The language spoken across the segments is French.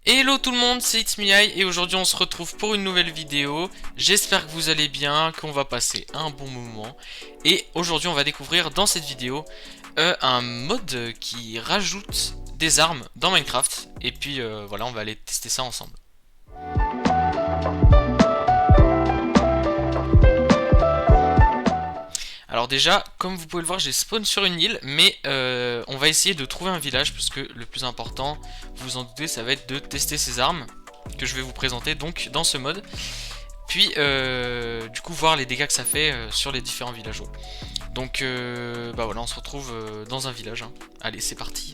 Hello tout le monde, c'est It's Me I, et aujourd'hui on se retrouve pour une nouvelle vidéo. J'espère que vous allez bien, qu'on va passer un bon moment. Et aujourd'hui on va découvrir dans cette vidéo un mode qui rajoute des armes dans Minecraft. Et puis voilà, on va aller tester ça ensemble. Alors déjà, comme vous pouvez le voir, j'ai spawn sur une île, mais on va essayer de trouver un village, puisque le plus important, vous vous en doutez, ça va être de tester ces armes que je vais vous présenter donc dans ce mode. Puis du coup voir les dégâts que ça fait sur les différents villageois. Donc bah voilà, on se retrouve dans un village, hein. Allez, c'est parti.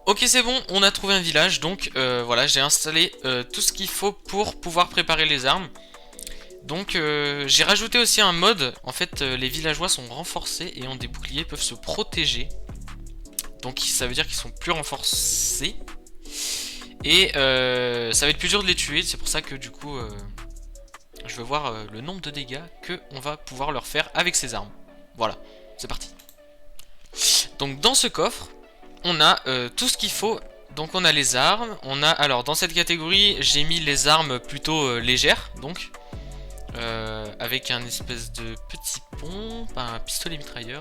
Ok, c'est bon, on a trouvé un village, donc voilà, j'ai installé tout ce qu'il faut pour pouvoir préparer les armes. Donc j'ai rajouté aussi un mode, en fait les villageois sont renforcés et ont des boucliers, peuvent se protéger. Donc ça veut dire qu'ils sont plus renforcés. Et ça va être plus dur de les tuer, c'est pour ça que du coup je veux voir le nombre de dégâts que on va pouvoir leur faire avec ces armes. Voilà, c'est parti. Donc dans ce coffre, on a tout ce qu'il faut. Donc on a les armes, on a... Alors dans cette catégorie, j'ai mis les armes plutôt légères, donc avec un espèce de petit pompe, un pistolet mitrailleur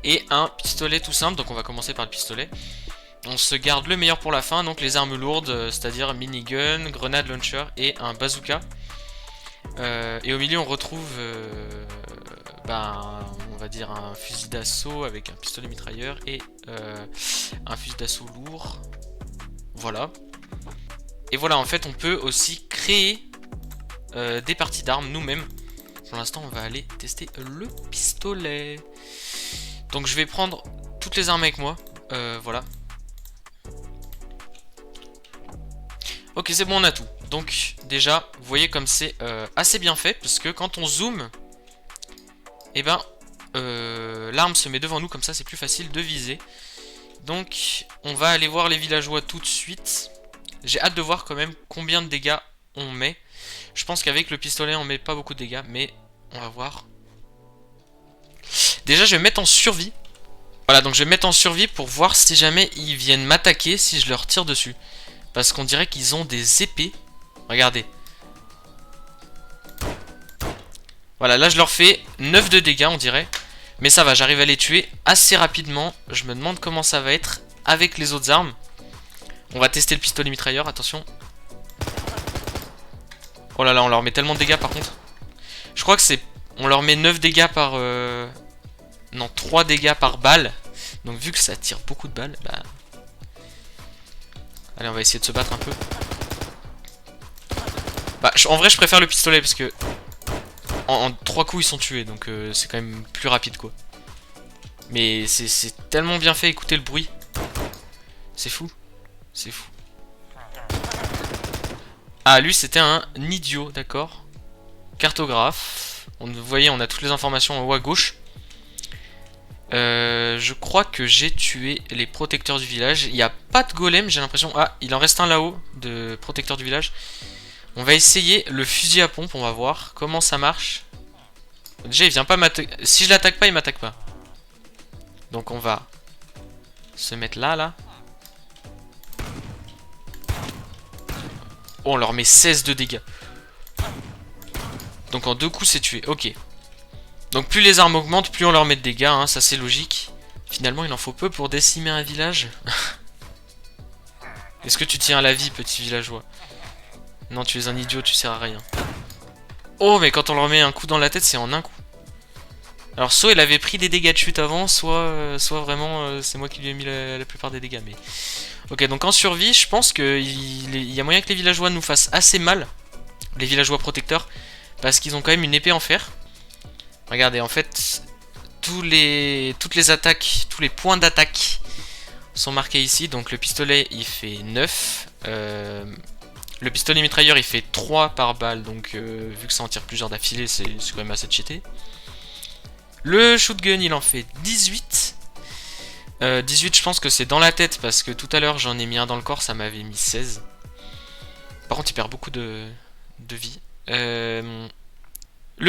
et un pistolet tout simple. Donc on va commencer par le pistolet. On se garde le meilleur pour la fin, donc les armes lourdes, c'est-à-dire minigun, grenade launcher et un bazooka. Et au milieu on retrouve on va dire un fusil d'assaut avec un pistolet mitrailleur et un fusil d'assaut lourd. Voilà. Et voilà, en fait on peut aussi créer des parties d'armes nous-mêmes. Pour l'instant on va aller tester le pistolet. Donc je vais prendre toutes les armes avec moi. Voilà. Ok, c'est bon, on a tout. Donc déjà, vous voyez comme c'est assez bien fait, parce que quand on zoome, et ben l'arme se met devant nous, comme ça c'est plus facile de viser. Donc on va aller voir les villageois tout de suite. J'ai hâte de voir quand même combien de dégâts on met. Je pense qu'avec le pistolet on met pas beaucoup de dégâts, mais on va voir. Déjà je vais me mettre en survie. Voilà, donc je vais me mettre en survie pour voir si jamais ils viennent m'attaquer, si je leur tire dessus. Parce qu'on dirait qu'ils ont des épées. Regardez. Voilà, là je leur fais 9 de dégâts on dirait. Mais ça va, j'arrive à les tuer assez rapidement. Je me demande comment ça va être avec les autres armes. On va tester le pistolet mitrailleur, attention. Oh là là, on leur met tellement de dégâts par contre. Je crois que c'est... On leur met 9 dégâts par... Non, 3 dégâts par balle. Donc vu que ça tire beaucoup de balles, bah... Allez, on va essayer de se battre un peu. Bah, en vrai, je préfère le pistolet parce que... En 3 coups, ils sont tués, donc c'est quand même plus rapide, quoi. Mais c'est tellement bien fait, écoutez le bruit. C'est fou. C'est fou. Ah, lui, c'était un idiot, d'accord. Cartographe. Vous voyez, on a toutes les informations en haut à gauche. Je crois que j'ai tué les protecteurs du village. Il n'y a pas de golem, j'ai l'impression. Ah, il en reste un là-haut, de protecteur du village. On va essayer le fusil à pompe, on va voir comment ça marche. Déjà, il vient pas m'attaquer. Si je l'attaque pas, il m'attaque pas. Donc on va se mettre là, là. Oh, on leur met 16 de dégâts. Donc en 2 coups, c'est tué. Ok. Donc plus les armes augmentent, plus on leur met de dégâts, hein, ça c'est logique. Finalement, il en faut peu pour décimer un village. Est-ce que tu tiens à la vie, petit villageois? Non, tu es un idiot, tu sers à rien. Oh, mais quand on leur met un coup dans la tête, c'est en un coup. Alors, soit il avait pris des dégâts de chute avant, soit vraiment c'est moi qui lui ai mis la plupart des dégâts. Mais ok, donc en survie, je pense qu'il y a moyen que les villageois nous fassent assez mal. Les villageois protecteurs. Parce qu'ils ont quand même une épée en fer. Regardez, en fait, toutes les attaques, tous les points d'attaque sont marqués ici. Donc le pistolet, il fait 9. Le pistolet mitrailleur, il fait 3 par balle. Donc vu que ça en tire plusieurs d'affilée, c'est quand même assez cheaté. Le shotgun, il en fait 18. 18, je pense que c'est dans la tête, parce que tout à l'heure, j'en ai mis un dans le corps, ça m'avait mis 16. Par contre, il perd beaucoup de vie. Le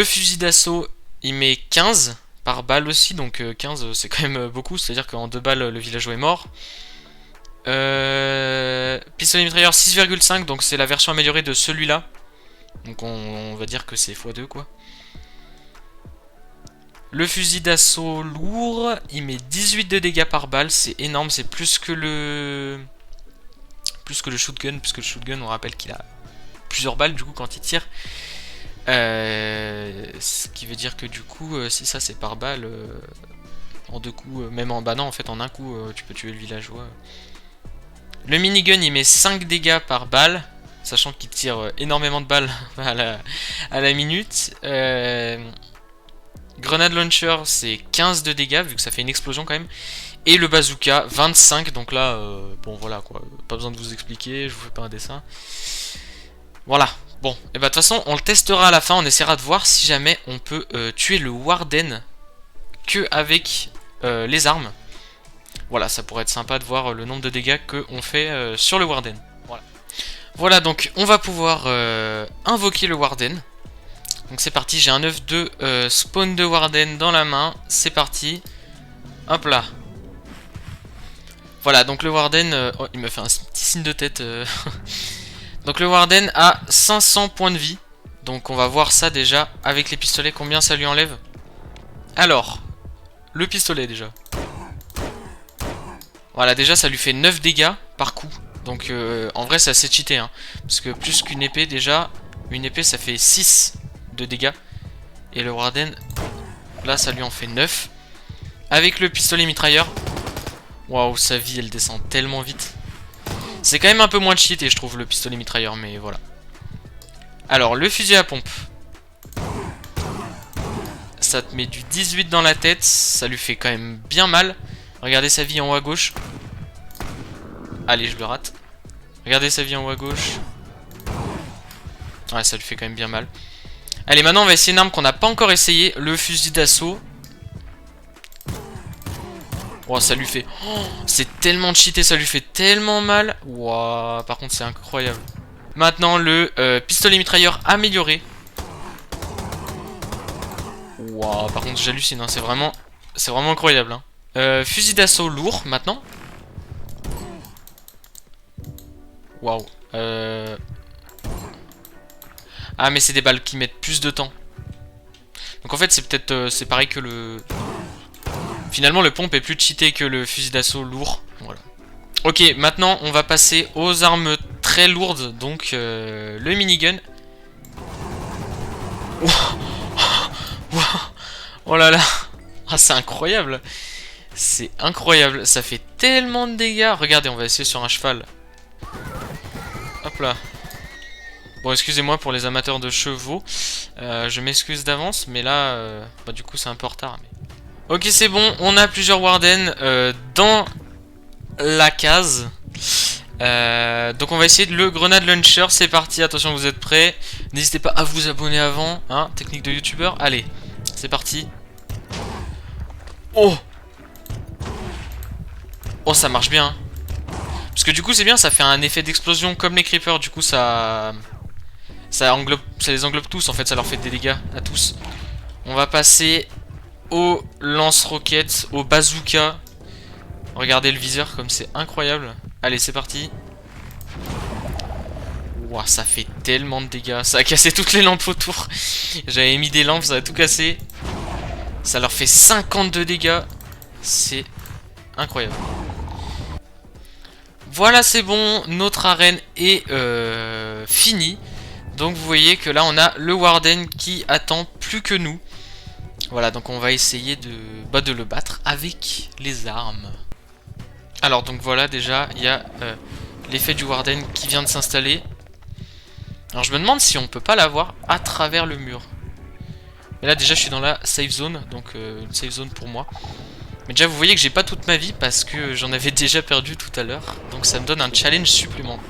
fusil d'assaut, il met 15 par balle aussi, donc 15 c'est quand même beaucoup, c'est-à-dire qu'en 2 balles le villageois est mort. Pistolet mitrailleur 6,5, donc c'est la version améliorée de celui-là. Donc on va dire que c'est x2 quoi. Le fusil d'assaut lourd, il met 18 de dégâts par balle, c'est énorme, c'est plus que le shotgun, puisque le shotgun on rappelle qu'il a plusieurs balles du coup quand il tire. Ce qui veut dire que du coup, si ça c'est par balle, en deux coups, même en non en fait en un coup, tu peux tuer le villageois. Le minigun il met 5 dégâts par balle, sachant qu'il tire énormément de balles à la minute. Grenade launcher c'est 15 de dégâts vu que ça fait une explosion quand même. Et le bazooka 25, donc là, bon voilà quoi, pas besoin de vous expliquer, je vous fais pas un dessin. Voilà, bon, et bah de toute façon on le testera à la fin, on essaiera de voir si jamais on peut tuer le Warden que avec les armes. Voilà, ça pourrait être sympa de voir le nombre de dégâts qu'on fait sur le Warden. Voilà. Voilà, donc on va pouvoir invoquer le Warden. Donc c'est parti, j'ai un œuf de spawn de Warden dans la main. C'est parti. Hop là. Voilà, donc le Warden... oh, il me fait un petit signe de tête. Donc le Warden a 500 points de vie. Donc on va voir ça déjà avec les pistolets, combien ça lui enlève. Alors, le pistolet déjà. Voilà, déjà ça lui fait 9 dégâts par coup. Donc en vrai c'est assez cheaté hein. Parce que plus qu'une épée déjà, une épée ça fait 6 de dégâts. Et le Warden, là ça lui en fait 9. Avec le pistolet mitrailleur, waouh, sa vie elle descend tellement vite. C'est quand même un peu moins cheaté je trouve le pistolet mitrailleur, mais voilà. Alors le fusil à pompe, ça te met du 18 dans la tête, ça lui fait quand même bien mal. Regardez sa vie en haut à gauche. Allez, je le rate. Regardez sa vie en haut à gauche. Ouais, ça lui fait quand même bien mal. Allez, maintenant on va essayer une arme qu'on n'a pas encore essayé, le fusil d'assaut. Oh, ça lui fait... Oh, c'est tellement cheaté, ça lui fait tellement mal. Wow, par contre c'est incroyable. Maintenant le pistolet mitrailleur amélioré. Wow, par contre j'hallucine, hein, c'est vraiment incroyable. Hein. Fusil d'assaut lourd maintenant. Waouh. Ah mais c'est des balles qui mettent plus de temps. Donc en fait c'est peut-être c'est pareil que le... Finalement le pompe est plus cheaté que le fusil d'assaut lourd. Voilà. Ok, maintenant on va passer aux armes très lourdes. Donc le minigun. Wow. Oh là là. Ah c'est incroyable. C'est incroyable. Ça fait tellement de dégâts. Regardez, on va essayer sur un cheval. Hop là. Bon, excusez-moi pour les amateurs de chevaux. Je m'excuse d'avance, mais là, bah, du coup, c'est un peu en retard. Mais... Ok, c'est bon. On a plusieurs Warden dans la case. Donc, on va essayer de le grenade launcher. C'est parti. Attention, vous êtes prêts. N'hésitez pas à vous abonner avant. Hein, technique de youtubeur. Allez, c'est parti. Oh! Oh, ça marche bien. Parce que du coup, c'est bien. Ça fait un effet d'explosion comme les creepers. Du coup, ça les englobe tous en fait, ça leur fait des dégâts à tous. On va passer au lance-roquettes, au bazooka. Regardez le viseur comme c'est incroyable. Allez, c'est parti. Ouah, ça fait tellement de dégâts. Ça a cassé toutes les lampes autour. J'avais mis des lampes, ça a tout cassé. Ça leur fait 52 dégâts. C'est incroyable. Voilà, c'est bon. Notre arène est finie. Donc vous voyez que là on a le Warden qui attend plus que nous. Voilà, donc on va essayer de le battre avec les armes. Alors donc voilà, déjà il y a l'effet du Warden qui vient de s'installer. Alors je me demande si on peut pas l'avoir à travers le mur. Mais là déjà je suis dans la safe zone, donc une safe zone pour moi. Mais déjà vous voyez que j'ai pas toute ma vie parce que j'en avais déjà perdu tout à l'heure. Donc ça me donne un challenge supplémentaire.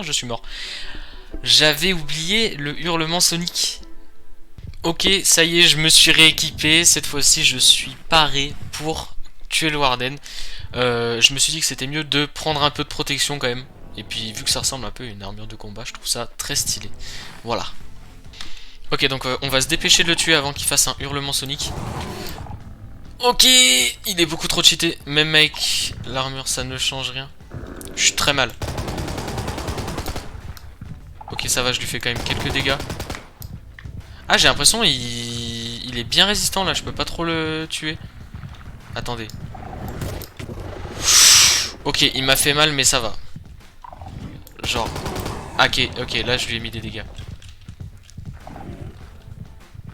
Je suis mort. J'avais oublié le hurlement Sonic. Ok, ça y est, je me suis rééquipé. Cette fois-ci, je suis paré pour tuer le Warden. Je me suis dit que c'était mieux de prendre un peu de protection quand même. Et puis, vu que ça ressemble un peu à une armure de combat, je trouve ça très stylé. Voilà. Ok, donc on va se dépêcher de le tuer avant qu'il fasse un hurlement Sonic. Ok, il est beaucoup trop cheaté. Même avec l'armure, ça ne change rien. Je suis très mal. Ok, ça va, je lui fais quand même quelques dégâts. Ah, j'ai l'impression il est bien résistant là, je peux pas trop le tuer. Attendez. Ok, il m'a fait mal, mais ça va. Genre. Ok, là je lui ai mis des dégâts.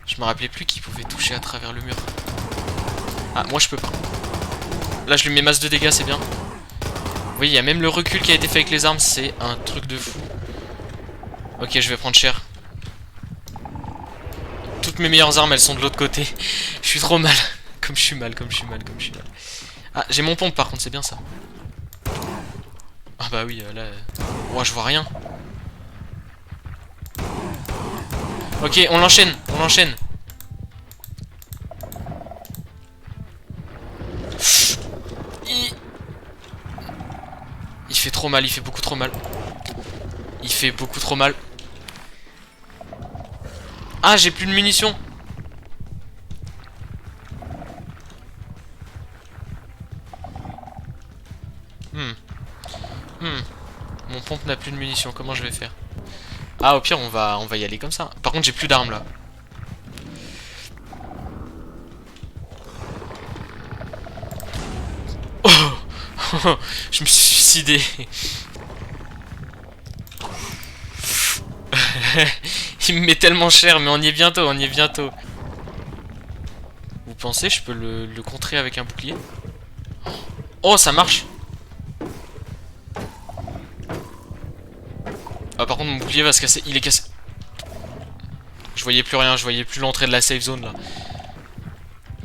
Je me rappelais plus qu'il pouvait toucher à travers le mur. Ah, moi je peux pas. Là je lui mets masse de dégâts, c'est bien. Vous voyez, il y a même le recul qui a été fait avec les armes, c'est un truc de fou. Ok, je vais prendre cher. Toutes mes meilleures armes, elles sont de l'autre côté. Je suis trop mal. Comme je suis mal. Ah, j'ai mon pompe par contre, c'est bien ça. Ah bah oui, là... Oh, je vois rien. Ok, on l'enchaîne. Il fait trop mal, il fait beaucoup trop mal. Ah, j'ai plus de munitions. Mon pompe n'a plus de munitions, comment je vais faire? Ah, au pire, on va y aller comme ça. Par contre, j'ai plus d'armes là. Oh je me suis suicidé. Il me met tellement cher, mais on y est bientôt, Vous pensez je peux le contrer avec un bouclier? Oh, ça marche. Ah, par contre, mon bouclier va se casser. Il est cassé. Je voyais plus rien, je voyais plus l'entrée de la safe zone là.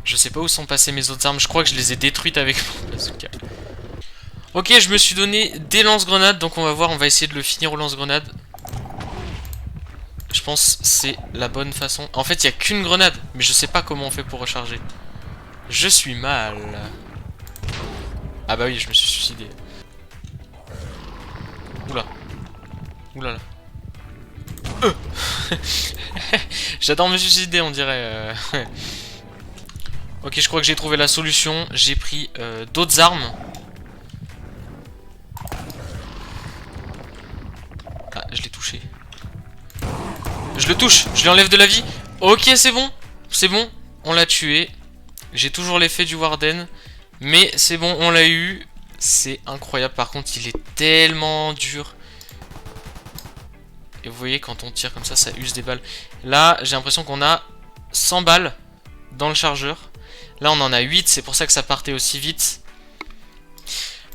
Je sais pas où sont passées mes autres armes, je crois que je les ai détruites avec mon bazooka. Ok, je me suis donné des lance-grenades, donc on va voir, on va essayer de le finir au lance-grenade. Je pense que c'est la bonne façon. En fait, il n'y a qu'une grenade, mais je sais pas comment on fait pour recharger. Je suis mal. Ah bah oui, je me suis suicidé. Oula. Oula là. J'adore me suicider, on dirait. Ok, je crois que j'ai trouvé la solution. J'ai pris d'autres armes. Ah, je l'ai touché. Je le touche, je lui enlève de la vie. Ok, c'est bon, on l'a tué. J'ai toujours l'effet du Warden, mais c'est bon, on l'a eu. C'est incroyable, par contre, il est tellement dur. Et vous voyez, quand on tire comme ça use des balles. Là, j'ai l'impression qu'on a 100 balles dans le chargeur. Là, on en a 8, c'est pour ça que ça partait aussi vite.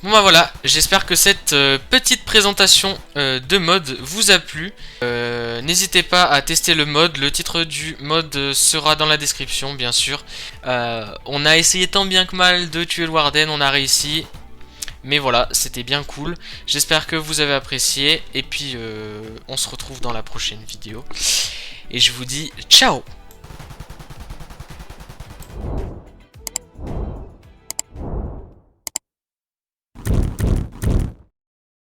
Bon bah voilà, j'espère que cette petite présentation de mode vous a plu. N'hésitez pas à tester le mode, le titre du mode sera dans la description bien sûr. On a essayé tant bien que mal de tuer le Warden, on a réussi. Mais voilà, c'était bien cool. J'espère que vous avez apprécié. Et puis on se retrouve dans la prochaine vidéo. Et je vous dis ciao!